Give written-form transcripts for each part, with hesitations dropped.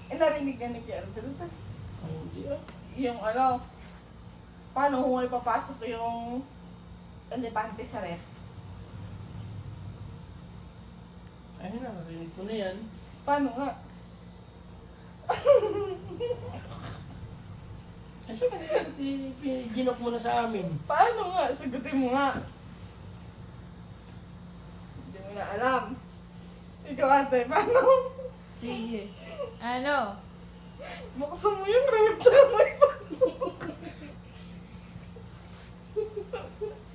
narinig ka ni Kervin. Ay, hindi ah. Yung ano, paano kung may papasok yung elepante sa ref? Ayun na, narinig ko na yan. Paano nga? Kasi ginok mo na sa amin. Paano nga? Sagutin mo nga. Hindi mo na alam. Ikaw ate, paano? Sige. Ano? Buksan mo yung ref, tsaka may pasok.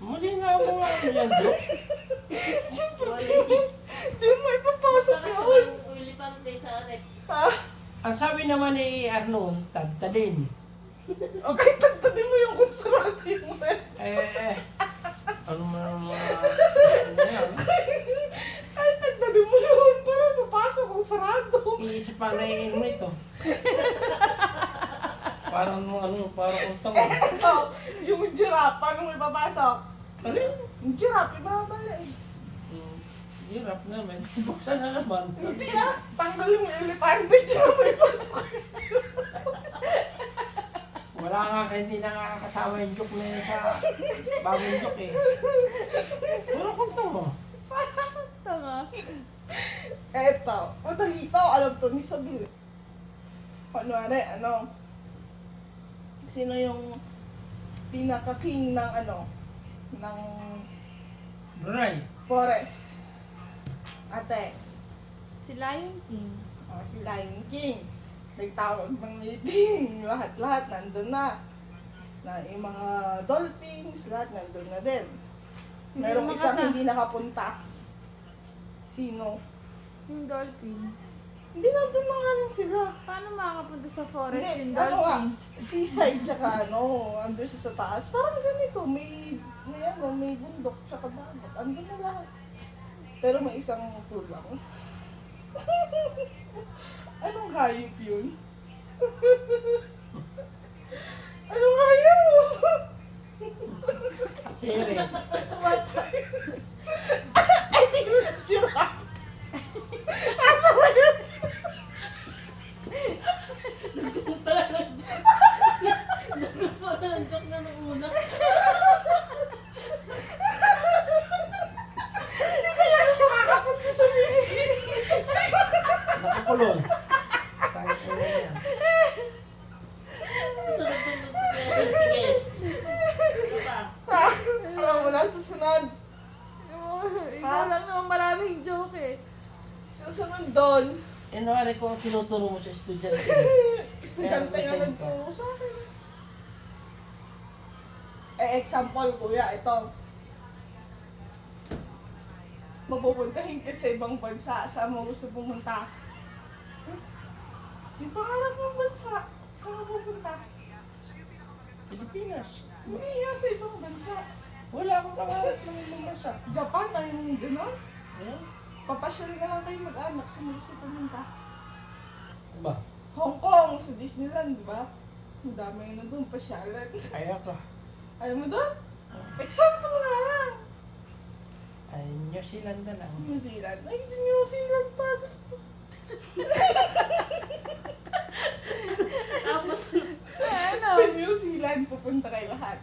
Mali nga mo nga ano yan, Dok. Siyempre, Wala. di may papasok Saka yun. siya ng elepante sa rep. Ha? Ang sabi naman ni Arnold, tadtadin. Okay, tagtadin mo yung kung sarado yung ref. Ano man ano yan? Ay, tagtadin mo yun. Parang papasok kung sarado. Iisip pa na iinom ito. Parang parang utang. Ito, yung giraffe, paano may papasok? Alin? Yung giraffe, ibabala eh. Hirap naman. Buksan na naman. Hindi ah, tanggalin mo yung elepante, tsaka may pasok. Wala nga kaya hindi nakakasama yung joke na yun sa bagong joke eh. Ano kung mo? Tama. Eto, madalito, alam to ni Sabil. Kunwari, ano, sino yung pinaka-king ng ano, ng Brunei. forest? Ate, Si Lion King. si Lion King. Nagtawag ng meeting, lahat-lahat nandun na. Na yung mga dolphins, lahat nandun na din. Hindi Merong naman isang kasama. hindi nakapunta. Sino? Yung dolphin. Hindi nandun na nga rin sila. Paano makakapunta sa forest Hindi, yung ano nga, dolphin? seaside tsaka ano, andun siya sa taas. Parang ganito, may bundok tsaka dagat. Andun na lahat. Pero may isang kulang. Anong hayop yun? Anong hayop? Siri. Ay, di ko na giraffe. Asa ba yun? Parang joke na nung una. Makakapunta sa meeting. Nakakulong. Tayo po na yan. Sunod-sunod na yan. Sige. Isa pa. Alam mo na, susunod. Ikaw lang naman maraming joke eh. Susunod doon. Inawari ko ang tinuturo mo sa estudyante. Estudyante nga nagturo sa akin. Example, kuya, ito. Mapupuntahin ka sa ibang bansa. Saan mo gusto pumunta? Yung pangarap ng bansa. Saan mo pupunta? Pilipinas. Hindi nga sa ibang bansa. Wala akong pangarap ng ibang bansa. Japan, tayo mong gano'n. Ayan. Papasyal na lang kayo mag-anak. Saan mo gusto pumunta? Ba? Hong Kong, sa Disneyland, di ba? Ang dami na doon, pasyalan. Kaya ka. Ayaw mo doon? Example nga lang. Ay, New Zealand na lang. New Zealand. Ay, New Zealand pa. Gusto. Tapos, ano? Sa New Zealand, pupunta kayo lahat.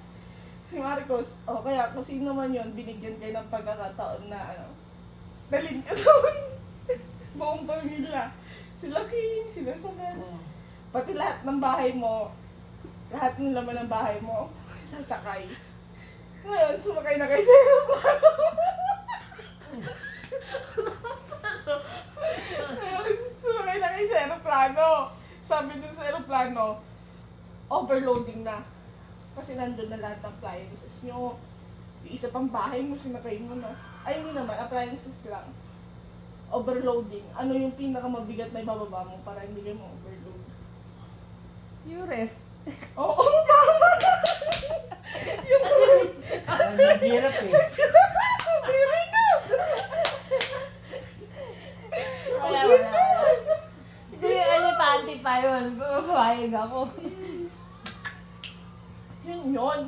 Si Marcos, o kaya kung sino man yun, binigyan kayo ng pagkakataon na ano, dalhin ka doon. Buong pamilya. Sila King, sila Sagan. Pati lahat ng bahay mo, lahat ng laman ng bahay mo, sasakay. Ngayon, sumakay na kayo sa aeroplano. Ngayon, sumakay na kayo sa aeroplano. Sabi dun sa aeroplano, overloading na. Kasi nandun na lahat ng appliances nyo. Yung isa pang bahay mo, sinakay mo na. Ay, hindi naman, appliances lang. Overloading. Ano yung pinakamabigat na ibababa mo para hindi kayo ma-overload? Yung ref. Oo, tama! Yung Kasi, Ang hirap eh. very good! wala. Kung yung elepante pa yun, papayag ako. Yun yun.